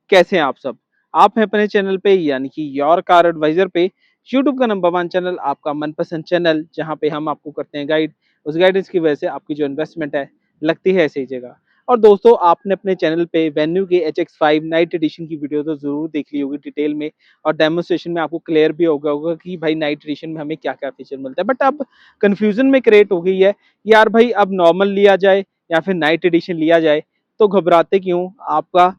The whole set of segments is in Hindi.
कैसे हैं आप सब। आप हैं अपने चैनल पे यानी कि योर कार एडवाइजर पे, यूट्यूब का नंबर 1 चैनल, आपका मनपसंद चैनल, जहां पे हम आपको करते हैं गाइड। उस गाइडेंस की वजह से आपकी जो इन्वेस्टमेंट है लगती है ऐसी जगह। और दोस्तों, आपने अपने चैनल पे वेन्यू के HX5 नाइट एडिशन की वीडियो तो जरूर देख ली होगी डिटेल में, और डेमोस्ट्रेशन में आपको क्लियर भी होगा कि भाई नाइट एडिशन में हमें क्या क्या फीचर मिलता है। बट अब कंफ्यूजन में क्रिएट हो गई है, यार भाई अब नॉर्मल लिया जाए या फिर नाइट एडिशन लिया जाए, तो घबराते क्यों। आपका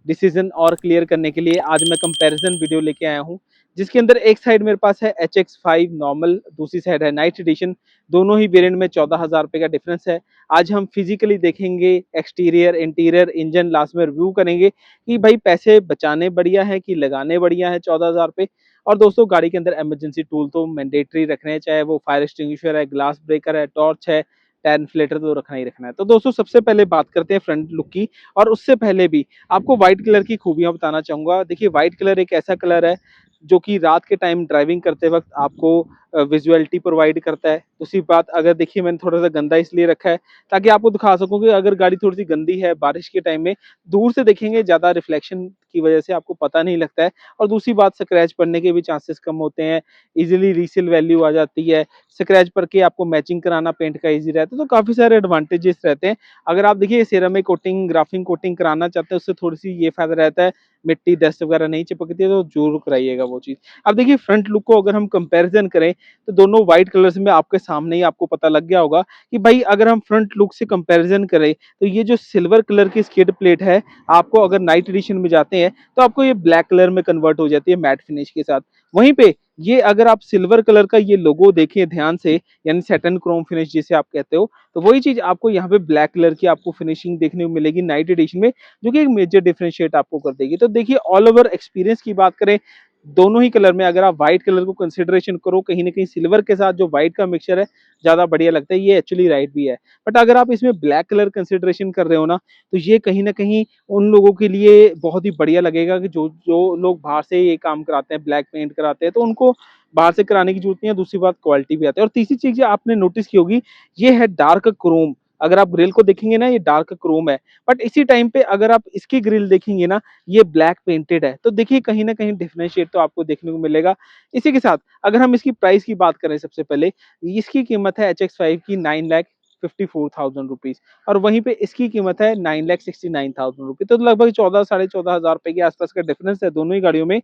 डिसीजन और क्लियर करने के लिए आज मैं कंपैरिजन वीडियो लेके आया हूं, जिसके अंदर एक साइड मेरे पास है HX5 नॉर्मल, दूसरी साइड है नाइट एडिशन। दोनों ही वेरिएंट में 14,000 रुपए का डिफरेंस है। आज हम फिजिकली देखेंगे, एक्सटीरियर इंटीरियर इंजन लास्ट में रिव्यू करेंगे कि भाई पैसे बचाने बढ़िया है कि लगाने बढ़िया है 14,000 रुपए। और दोस्तों, गाड़ी के अंदर इमरजेंसी टूल तो मैंडेटरी रखने हैं, चाहे वो फायर एक्सटिंग्विशर है, ग्लास ब्रेकर है, टॉर्च है, टायर इन्फ्लेटर तो रखना ही रखना है। तो दोस्तों, सबसे पहले बात करते हैं फ्रंट लुक की। और उससे पहले भी आपको व्हाइट कलर की खूबियां बताना चाहूंगा। देखिए, व्हाइट कलर एक ऐसा कलर है जो कि रात के टाइम ड्राइविंग करते वक्त आपको विजुअलिटी प्रोवाइड करता है। दूसरी बात, अगर देखिए मैंने थोड़ा सा गंदा इसलिए रखा है ताकि आपको दिखा सकूं कि अगर गाड़ी थोड़ी सी गंदी है बारिश के टाइम में, दूर से देखेंगे ज्यादा रिफ्लेक्शन की वजह से आपको पता नहीं लगता है। और दूसरी बात, स्क्रैच पड़ने के भी चांसेस कम होते हैं, इजीली रीसेल वैल्यू आ जाती है। स्क्रैच पड़ के आपको मैचिंग कराना पेंट का इजी रहता है, तो काफी सारे एडवांटेजेस रहते हैं। अगर आप देखिए सेरामिक कोटिंग, ग्राफिंग कोटिंग कराना चाहते हैं, उससे थोड़ी सी ये फायदा रहता है, मिट्टी डस्ट वगैरह नहीं चिपकती है, तो जरूर कराइएगा वो चीज। अब देखिए, फ्रंट लुक को अगर हम कंपैरिजन करें तो दोनों व्हाइट कलर्स में आपके सामने ही आपको पता लग गया होगा कि भाई अगर हम फ्रंट लुक से कंपैरिजन करें तो ये जो सिल्वर कलर की स्किड प्लेट है, आपको अगर नाइट एडिशन में जाते हैं तो आपको ये ब्लैक कलर में कन्वर्ट हो जाती है मैट फिनिश के साथ। वहीं पे ये अगर आप सिल्वर कलर का ये लोगो देखें ध्यान से, यानी सैटिन क्रोम फिनिश जिसे आप कहते हो, तो वही चीज आपको यहाँ पे ब्लैक कलर की आपको फिनिशिंग देखने को मिलेगी नाइट एडिशन में, जो कि एक मेजर डिफरेंशिएट आपको कर देगी। तो देखिए, ऑल ओवर एक्सपीरियंस की बात करें, दोनों ही कलर में अगर आप व्हाइट कलर को कंसिडरेशन करो, कहीं ना कहीं सिल्वर के साथ जो व्हाइट का मिक्सचर है ज्यादा बढ़िया लगता है, ये एक्चुअली राइट भी है। बट अगर आप इसमें ब्लैक कलर कंसिडरेशन कर रहे हो ना, तो ये कहीं ना कहीं उन लोगों के लिए बहुत ही बढ़िया लगेगा कि जो जो लोग बाहर से ये काम कराते हैं, ब्लैक पेंट कराते हैं, तो उनको बाहर से कराने की जरूरत नहीं है। दूसरी बात, क्वालिटी भी आती है। और तीसरी चीज आपने नोटिस की होगी, ये है डार्क क्रोम। अगर आप ग्रिल को देखेंगे ना, ये डार्क क्रोम है, बट इसी टाइम पे अगर आप इसकी ग्रिल देखेंगे ना, ये ब्लैक पेंटेड है। तो देखिए, कहीं ना कहीं डिफरेंशिएट तो आपको देखने को मिलेगा। इसी के साथ अगर हम इसकी प्राइस की बात करें, सबसे पहले इसकी कीमत है HX5 की 9,54,000 रुपीज, और वहीं पे इसकी कीमत है 9,69,000 रुपीज। तो लगभग 14 साढ़े 14 हजार रुपए के आसपास का डिफरेंस है दोनों ही गाड़ियों में।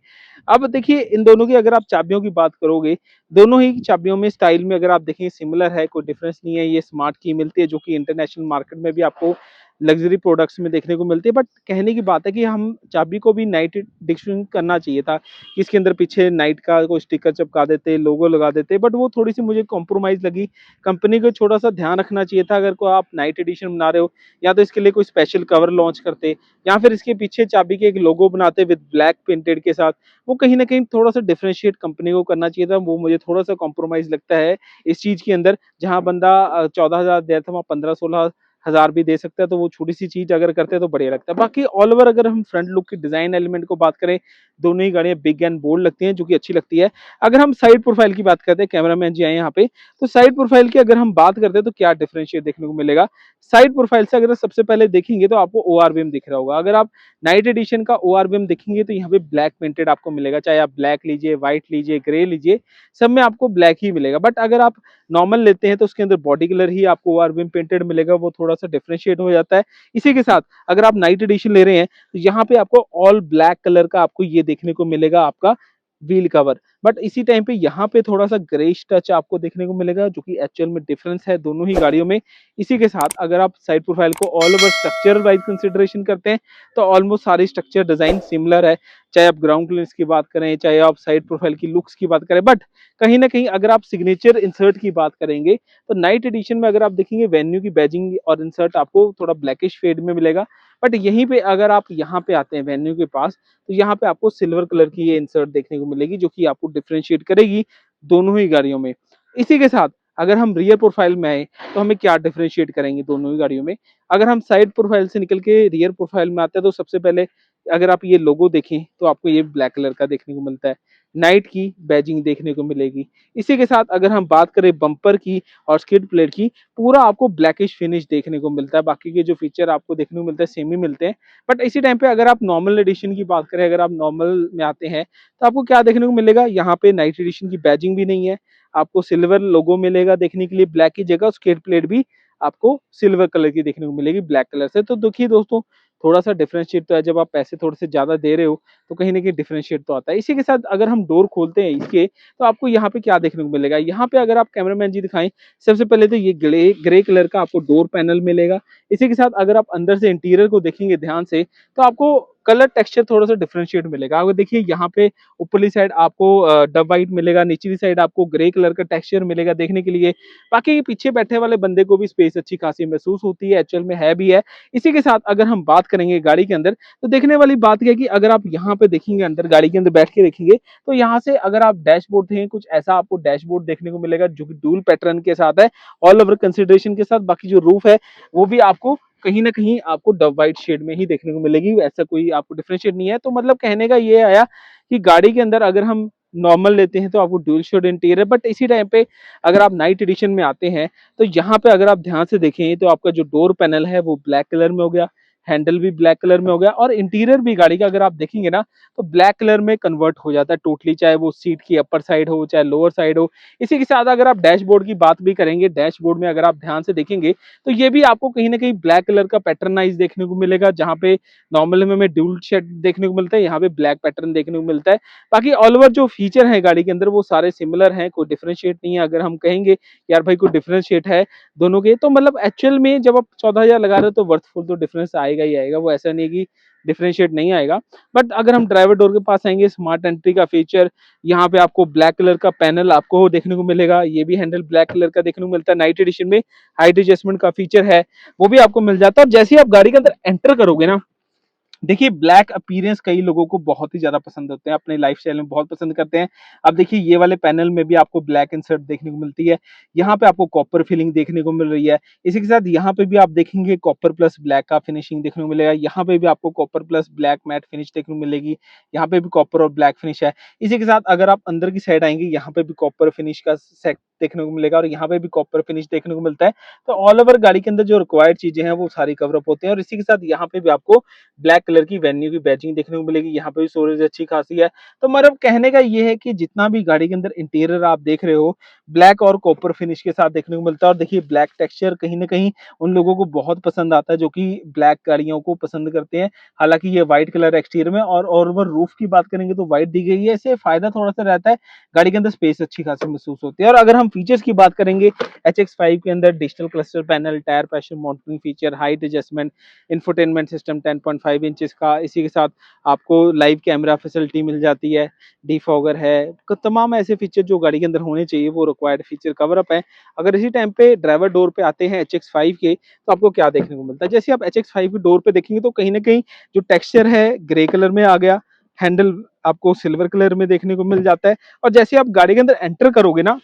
अब देखिए, इन दोनों की अगर आप चाबियों की बात करोगे, दोनों ही चाबियों में स्टाइल में अगर आप देखें सिमिलर है, कोई डिफरेंस नहीं है। ये स्मार्ट की मिलती है, जो कि इंटरनेशनल मार्केट में भी आपको लग्जरी प्रोडक्ट्स में देखने को मिलती है। बट कहने की बात है कि हम चाबी को भी नाइट एडिशन करना चाहिए था, कि इसके अंदर पीछे नाइट का कोई स्टिकर चिपका देते, लोगो लगा देते, बट वो थोड़ी सी मुझे कॉम्प्रोमाइज लगी। कंपनी को थोड़ा सा ध्यान रखना चाहिए था, अगर को आप नाइट एडिशन बना रहे हो, या तो इसके लिए कोई स्पेशल कवर लॉन्च करते, या फिर इसके पीछे चाबी के एक लोगो बनाते विद ब्लैक प्रिंटेड के साथ। वो कहीं ना कहीं थोड़ा सा डिफरेंशिएट कंपनी को करना चाहिए था, वो मुझे थोड़ा सा कॉम्प्रोमाइज लगता है इस चीज के अंदर। जहां बंदा 14,000 दिया था, वहां 15-16 हजार भी दे सकता है, तो वो छोटी सी चीज अगर करते हैं तो बढ़िया लगता है। बाकी ऑल ओवर अगर हम फ्रंट लुक की डिजाइन एलिमेंट को बात करें, दोनों ही गाड़ियां बिग एंड बोल्ड लगती हैं, जो कि अच्छी लगती है। अगर हम साइड प्रोफाइल की बात करते हैं, कैमरामैन जी आए यहाँ पे, तो साइड प्रोफाइल की अगर हम बात करते हैं तो क्या डिफरेंशिएट देखने को मिलेगा। साइड प्रोफाइल से अगर सबसे पहले देखेंगे तो आपको ORVM दिख रहा होगा। अगर आप नाइट एडिशन का ORVM देखेंगे तो यहाँ पे ब्लैक पेंटेड आपको मिलेगा, चाहे आप ब्लैक लीजिए, व्हाइट लीजिए, ग्रे लीजिए, सब में आपको ब्लैक ही मिलेगा। बट अगर आप नॉर्मल लेते हैं तो उसके अंदर बॉडी कलर ही आपको ORVM पेंटेड मिलेगा, वो थोड़ा सा डिफरेंशिएट हो जाता है। इसी के साथ अगर आप नाइट एडिशन ले रहे हैं तो यहाँ पे आपको ऑल ब्लैक कलर का आपको ये देखने को मिलेगा आपका व्हील कवर। बट इसी टाइम पे यहाँ पे थोड़ा सा ग्रेश टच आपको देखने को मिलेगा, जो कि एक्चुअल में डिफरेंस है दोनों ही गाड़ियों में। इसी के साथ अगर आप साइड प्रोफाइल को all over structure wise consideration करते हैं तो ऑलमोस्ट सारी स्ट्रक्चर डिजाइन सिमिलर है, चाहे आप ग्राउंड क्लियरेंस की बात करें, चाहे आप साइड प्रोफाइल की लुक्स की बात करें। बट कहीं ना कहीं अगर आप सिग्नेचर इंसर्ट की बात करेंगे तो नाइट एडिशन में अगर आप देखेंगे, वेन्यू की बैजिंग और इंसर्ट आपको थोड़ा ब्लैकिश शेड में मिलेगा। बट यहीं पे अगर आप यहाँ पे आते हैं वेन्यू के पास, तो यहाँ पे आपको सिल्वर कलर की ये इंसर्ट देखने को मिलेगी, जो कि आपको डिफरेंशिएट करेगी दोनों ही गाड़ियों में। इसी के साथ अगर हम रियर प्रोफाइल में आए तो हमें क्या डिफरेंशिएट करेंगे दोनों ही गाड़ियों में। अगर हम साइड प्रोफाइल से निकल के रियर प्रोफाइल में आते हैं तो सबसे पहले अगर आप ये लोगो देखें तो आपको ये ब्लैक कलर का देखने को मिलता है। नाइट की बैजिंग देखने को मिलेगी। इसी के साथ अगर हम बात करें बम्पर की और स्किड प्लेट की, पूरा आपको ब्लैकिश फिनिश देखने को मिलता है। बाकी के जो फीचर आपको देखने को मिलते हैं सेम ही मिलते हैं। बट इसी टाइम पे अगर आप नॉर्मल एडिशन की बात करें, अगर आप नॉर्मल में आते हैं तो आपको क्या देखने को मिलेगा, यहाँ पे नाइट एडिशन की बैजिंग भी नहीं है, आपको सिल्वर लोगो मिलेगा देखने के लिए ब्लैक की जगह, स्किड प्लेट भी आपको सिल्वर कलर की देखने को मिलेगी ब्लैक कलर से। तो देखिए दोस्तों, थोड़ा सा डिफरेंशिएट तो है, जब आप पैसे थोड़े से ज्यादा दे रहे हो तो कहीं ना कहीं डिफरेंशिएट तो आता है। इसी के साथ अगर हम डोर खोलते हैं इसके, तो आपको यहाँ पे क्या देखने को मिलेगा, यहाँ पे अगर आप कैमरामैन जी दिखाएं, सबसे पहले तो ये ग्रे ग्रे कलर का आपको डोर पैनल मिलेगा। इसी के साथ अगर आप अंदर से इंटीरियर को देखेंगे ध्यान से, तो आपको कलर टेक्सचर थोड़ा सा डिफरेंशिएट मिलेगा। अगर देखिए यहाँ पे ऊपरली साइड आपको डब वाइट मिलेगा, निचली साइड आपको ग्रे कलर का टेक्सचर मिलेगा देखने के लिए। बाकी पीछे बैठे वाले बंदे को भी स्पेस अच्छी खासी महसूस होती है, एक्चुअल में है भी है। इसी के साथ अगर हम बात करेंगे गाड़ी के अंदर, तो देखने वाली बात यह है कि अगर आप यहाँ पे देखेंगे, अंदर गाड़ी के अंदर बैठ के देखेंगे, तो यहाँ से अगर आप डैशबोर्ड देखेंगे, कुछ ऐसा आपको डैशबोर्ड देखने को मिलेगा जो कि डुअल पैटर्न के साथ है, ऑल ओवर कंसिडरेशन के साथ। बाकी जो रूफ है वो भी आपको कहीं ना कहीं आपको डब वाइट शेड में ही देखने को मिलेगी, ऐसा कोई आपको डिफरेंशिएट नहीं है। तो मतलब कहने का ये आया कि गाड़ी के अंदर अगर हम नॉर्मल लेते हैं तो आपको ड्यूल शेड इंटीरियर, बट इसी टाइम पे अगर आप नाइट एडिशन में आते हैं तो यहाँ पे अगर आप ध्यान से देखें तो आपका जो डोर पैनल है वो ब्लैक कलर में हो गया, हैंडल भी ब्लैक कलर में हो गया, और इंटीरियर भी गाड़ी का अगर आप देखेंगे ना तो ब्लैक कलर में कन्वर्ट हो जाता है टोटली, चाहे वो सीट की अपर साइड हो चाहे लोअर साइड हो। इसी के साथ अगर आप डैशबोर्ड की बात भी करेंगे, डैशबोर्ड में अगर आप ध्यान से देखेंगे तो ये भी आपको कहीं ना कहीं ब्लैक कलर का पैटर्नाइज देखने को मिलेगा, जहाँ पे नॉर्मल में हमें ड्यूल शेड देखने को मिलता है, यहाँ पे ब्लैक पैटर्न देखने को मिलता है। बाकी ऑल ओवर जो फीचर है गाड़ी के अंदर वो सारे सिमिलर हैं, कोई डिफरेंशिएट नहीं है। अगर हम कहेंगे यार भाई कोई डिफरेंशिएट है दोनों के, तो मतलब एक्चुअल में जब आप 14,000 लगा रहे हो तो वर्थफुल तो डिफरेंस आएगा ही आएगा, वो ऐसा नहीं है कि डिफरेंशिएट नहीं आएगा। बट अगर हम ड्राइवर डोर के पास आएंगे, स्मार्ट एंट्री का फीचर, यहाँ पे आपको ब्लैक कलर का पैनल आपको देखने को मिलेगा, ये भी हैंडल ब्लैक कलर का देखने को मिलता है। नाइट एडिशन में हाइट एडजस्टमेंट का फीचर है, वो भी आपको मिल जाता है। और जैसे ही आप गाड़ी के अंदर एंटर करोगे ना, देखिए ब्लैक अपीयरेंस कई लोगों को बहुत ही ज्यादा पसंद होते हैं, अपने लाइफस्टाइल में बहुत पसंद करते हैं। अब देखिए ये वाले पैनल में भी आपको ब्लैक इंसर्ट देखने को मिलती है, यहाँ पे आपको कॉपर फिलिंग देखने को मिल रही है। इसी के साथ यहाँ पे भी आप देखेंगे कॉपर प्लस ब्लैक का फिनिशिंग देखने को मिलेगा, यहाँ पे भी आपको copper plus black matte finish देखने को मिलेगी, यहाँ पे भी कॉपर और ब्लैक फिनिश है। इसी के साथ अगर आप अंदर की साइड आएंगे, यहाँ पे भी कॉपर फिनिश का सेट देखने को मिलेगा और यहाँ पे भी कॉपर फिनिश देखने को मिलता है। तो ऑल ओवर गाड़ी के अंदर जो रिक्वायर्ड चीजें हैं वो सारी कवर अप होते हैं। और इसी के साथ यहाँ पे भी आपको ब्लैक कलर की वेन्यू की बैजिंग देखने को मिलेगी, यहाँ पे भी स्टोरेज अच्छी खासी है। तो मतलब कहने का ये है कि जितना भी गाड़ी के अंदर इंटीरियर आप देख रहे हो, ब्लैक और कॉपर फिनिश के साथ देखने को मिलता है। और देखिए ब्लैक टेक्सचर कहीं ना कहीं उन लोगों को बहुत पसंद आता है जो कि ब्लैक गाड़ियों को पसंद करते हैं। हालांकि ये व्हाइट कलर एक्सटीरियर में, और ओवर रूफ की बात करेंगे तो व्हाइट दी गई है, इससे फायदा थोड़ा सा रहता है, गाड़ी के अंदर स्पेस अच्छी खासी महसूस होती है। और अगर हम फीचर्स की बात करेंगे, HX5 के अंदर digital cluster panel, tyre pressure monitoring feature, height adjustment, infotainment system 10.5 inches का, इसी के साथ आपको लाइव कैमरा फैसिलिटी मिल जाती है, डिफॉगर है, तमाम ऐसे फीचर जो गाड़ी के अंदर होने चाहिए वो रिक्वायर्ड फीचर कवर अप है। अगर इसी टाइम पे ड्राइवर डोर पे आते हैं HX5 के, तो आपको क्या देखने को मिलता है, जैसे आप HX5 के डोर पे देखेंगे तो कहीं ना कहीं जो टेक्सचर है ग्रे कलर में आ गया, हैंडल आपको सिल्वर कलर में देखने को मिल जाता है। और जैसे आप गाड़ी के अंदर एंटर करोगे ना,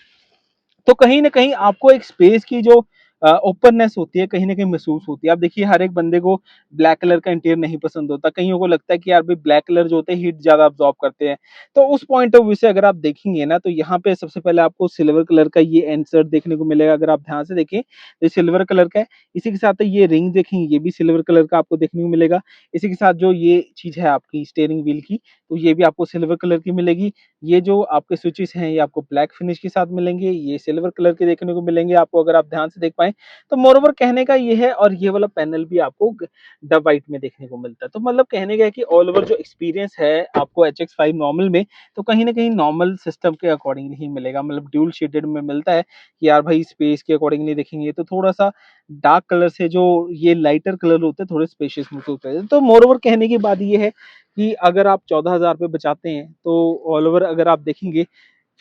तो कहीं ना कहीं आपको एक स्पेस की जो ओपननेस होती है कहीं ना कहीं महसूस होती है। आप देखिए हर एक बंदे को ब्लैक कलर का इंटीरियर नहीं पसंद होता, कईयों को लगता है कि यार भाई ब्लैक कलर जो होते हैं हीट ज्यादा अब्जॉर्ब करते हैं। तो उस पॉइंट ऑफ व्यू से अगर आप देखेंगे ना, तो यहाँ पे सबसे पहले आपको सिल्वर कलर का ये इंसर्ट देखने को मिलेगा। अगर आप ध्यान से देखें तो सिल्वर कलर का है। इसी के साथ ये रिंग देखेंगे, ये भी सिल्वर कलर का आपको देखने को मिलेगा। इसी के साथ जो ये चीज है आपकी स्टीयरिंग व्हील की, तो ये भी आपको सिल्वर कलर की मिलेगी। ये जो आपके स्विचेस हैं ये आपको ब्लैक फिनिश के साथ मिलेंगे, ये सिल्वर कलर के देखने को मिलेंगे आपको, अगर आप ध्यान से देख पाए तो। मोरओवर कहने का ये है, और ये वाला पैनल भी आपको डब वाइट में देखने को मिलता है। तो मतलब कहने का है कि ऑल ओवर जो एक्सपीरियंस है आपको HX5 नॉर्मल में, तो कहीं ना कहीं नॉर्मल सिस्टम के अकॉर्डिंग ही मिलेगा, मतलब ड्यूल शेडेड में मिलता है कि यार भाई स्पेस के अकॉर्डिंग नहीं देखेंगे तो थोड़ा सा डार्क कलर से जो ये लाइटर कलर होते हैं थोड़े स्पेशियस महसूस होते हैं। तो मोरओवर कहने की बात ये है कि अगर आप 14,000 रुपये बचाते हैं तो ऑल ओवर अगर आप देखेंगे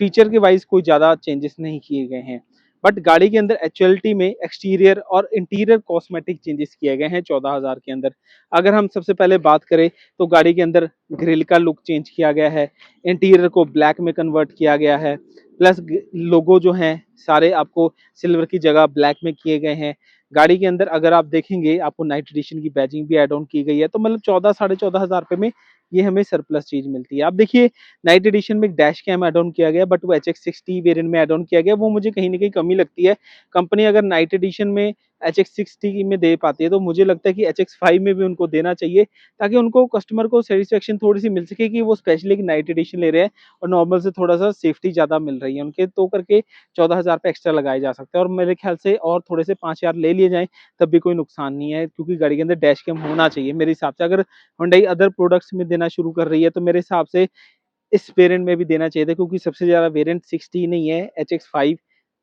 फीचर के वाइज कोई ज्यादा चेंजेस नहीं किए गए हैं। बट गाड़ी के अंदर एक्चुअलिटी में एक्सटीरियर और इंटीरियर कॉस्मेटिक चेंजेस किए गए हैं 14,000 के अंदर। अगर हम सबसे पहले बात करें तो गाड़ी के अंदर ग्रिल का लुक चेंज किया गया है, इंटीरियर को ब्लैक में कन्वर्ट किया गया है, प्लस लोगो जो हैं सारे आपको सिल्वर की जगह ब्लैक में किए गए हैं। गाड़ी के अंदर अगर आप देखेंगे आपको नाइट एडिशन की बैजिंग भी एड ऑन की गई है। तो मतलब 14 साढ़े 14,000 रुपये में ये हमें सरप्लस चीज़ मिलती है। अब देखिए नाइट एडिशन में एक डैश कैम ऐड ऑन किया गया, बट वो HX60 वेरिएंट में ऐड ऑन किया गया, वो मुझे कहीं न कहीं कमी लगती है। कंपनी अगर नाइट एडिशन में HX60 में दे पाती है, तो मुझे लगता है कि HX5 में भी उनको देना चाहिए, ताकि उनको कस्टमर को सैटिस्फैक्शन थोड़ी-सी मिल सके कि वो स्पेशली एक नाइट एडिशन ले रहे हैं और नॉर्मल से थोड़ा-सा सेफ्टी ज़्यादा मिल रही है उनके, तो करके 14,000 रुपए एक्स्ट्रा लगाए जा सकते हैं और मेरे ख्याल से और थोड़े से 5,000 ले लिए जाएँ, तब भी कोई नुकसान नहीं है, क्योंकि गाड़ी के अंदर डैश कैम होना चाहिए मेरे हिसाब से। अगर हुंडई अदर प्रोडक्ट्स में देना शुरू कर रही है, तो मेरे हिसाब से इस वेरिएंट में भी देना चाहिए था, क्योंकि सबसे ज़्यादा वेरिएंट 60 नहीं है, HX5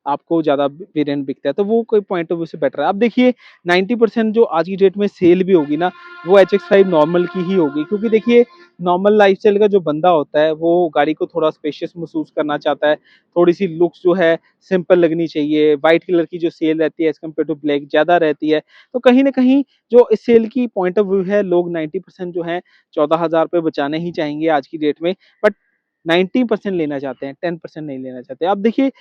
आपको ज़्यादा वेरिएंट बिकता है, तो वो कोई पॉइंट ऑफ व्यू से बेटर है। अब देखिए 90% जो आज की डेट में सेल भी होगी ना, वो HX5 नॉर्मल की ही होगी, क्योंकि देखिए नॉर्मल लाइफ़स्टाइल का जो बंदा होता है, वो गाड़ी को थोड़ा स्पेशियस महसूस करना चाहता है, थोड़ी-सी लुक्स जो है सिंपल लगनी चाहिए, व्हाइट कलर की जो सेल रहती है एज़ कम्पेयर टू ब्लैक ज़्यादा रहती है, तो कहीं न कहीं जो इस सेल की पॉइंट ऑफ व्यू है, लोग 90% जो है 14,000 रुपए बचाने ही चाहेंगे आज की डेट में, बट 90% लेना चाहते हैं, 10% नहीं लेना चाहते। अब देखिए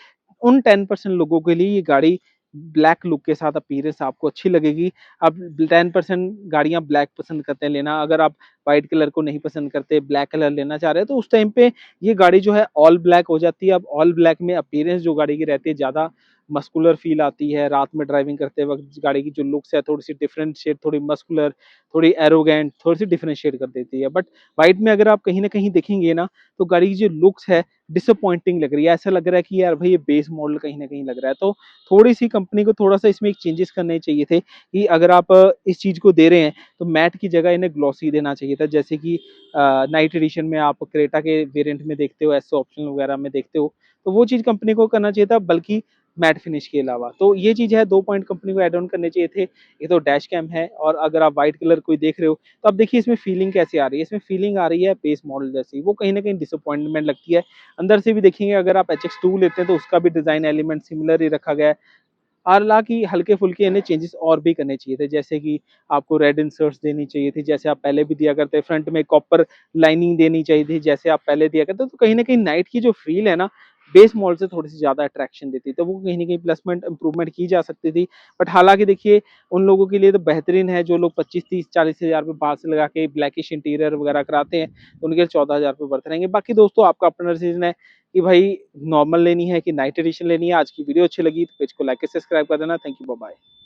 उन 10% लोगों के लिए ये गाड़ी ब्लैक लुक के साथ अपीयरेंस आपको अच्छी लगेगी। अब 10% गाड़ियाँ ब्लैक पसंद करते हैं लेना, अगर आप व्हाइट कलर को नहीं पसंद करते, ब्लैक कलर लेना चाह रहे हैं, तो उस टाइम पे ये गाड़ी जो है ऑल ब्लैक हो जाती है। अब ऑल ब्लैक में अपीयरेंस जो गाड़ी की रहती है, ज़्यादा मस्कुलर फ़ील आती है। रात में ड्राइविंग करते वक़्त गाड़ी की जो लुक्स है, थोड़ी-सी डिफरेंट शेड, थोड़ी मस्कुलर, थोड़ी एरोगेंट, थोड़ी-सी डिफरेंशिएट कर देती है। बट व्हाइट में अगर आप कहीं न कहीं देखेंगे ना, तो गाड़ी की जो लुक्स है डिसअपॉइंटिंग लग रही है। ऐसा लग रहा है कि यार भाई ये बेस मॉडल कहीं न कहीं लग रहा है। तो थोड़ी-सी कंपनी को थोड़ा-सा इसमें एक चेंजेस करने चाहिए थे, कि अगर आप इस चीज़ को दे रहे हैं, तो मैट की जगह इन्हें ग्लॉसी देना चाहिए था। जैसे कि नाइट एडिशन में आप क्रेटा के वेरिएंट में देखते हो, एस ऑप्शन वगैरह में देखते हो, तो वो चीज़ कंपनी को करना चाहिए था, बल्कि मैट फिनिश के अलावा। तो ये चीज़ है, 2 पॉइंट कंपनी को ऐड ऑन करने चाहिए थे। एक तो डैश कैम है, और अगर आप व्हाइट कलर कोई देख रहे हो, तो अब देखिए इसमें फीलिंग कैसी आ रही है, इसमें फीलिंग आ रही है बेस मॉडल जैसी, वो कहीं न कहीं डिसअपॉइंटमेंट लगती है। अंदर से भी देखेंगे, अगर आप HX2 लेते हैं, तो उसका भी डिज़ाइन एलिमेंट सिमिलर ही रखा गया है। हालाँकि हल्के-फुल्के इन्हें चेंजेस और भी करने चाहिए थे, जैसे कि आपको रेड इंसर्ट्स देनी चाहिए थी, जैसे आप पहले भी दिया करते, फ्रंट में कॉपर लाइनिंग देनी चाहिए थी, जैसे आप पहले दिया करते, तो कहीं न कहीं नाइट की जो फ़ील है ना, बेस मॉडल से थोड़ी-सी ज़्यादा अट्रैक्शन देती है, तो वो कहीं न कहीं प्लसमेंट इम्प्रूवमेंट की जा सकती थी। बट हालाँकि देखिए, उन लोगों के लिए तो बेहतरीन है, जो लोग 25, 30, 40 हज़ार रुपए बाहर से लगा के ब्लैकिश इंटीरियर वगैरह कराते हैं, तो उनके लिए 14,000 रुपए वर्थ रहेंगे। बाकी दोस्तों, आपका अपना डिसीज़न है कि भाई नॉर्मल लेनी है कि नाइट एडिशन लेनी है। आज की वीडियो अच्छी लगी तो पेज को लाइक सब्सक्राइब कर देना। Thank you, bye bye.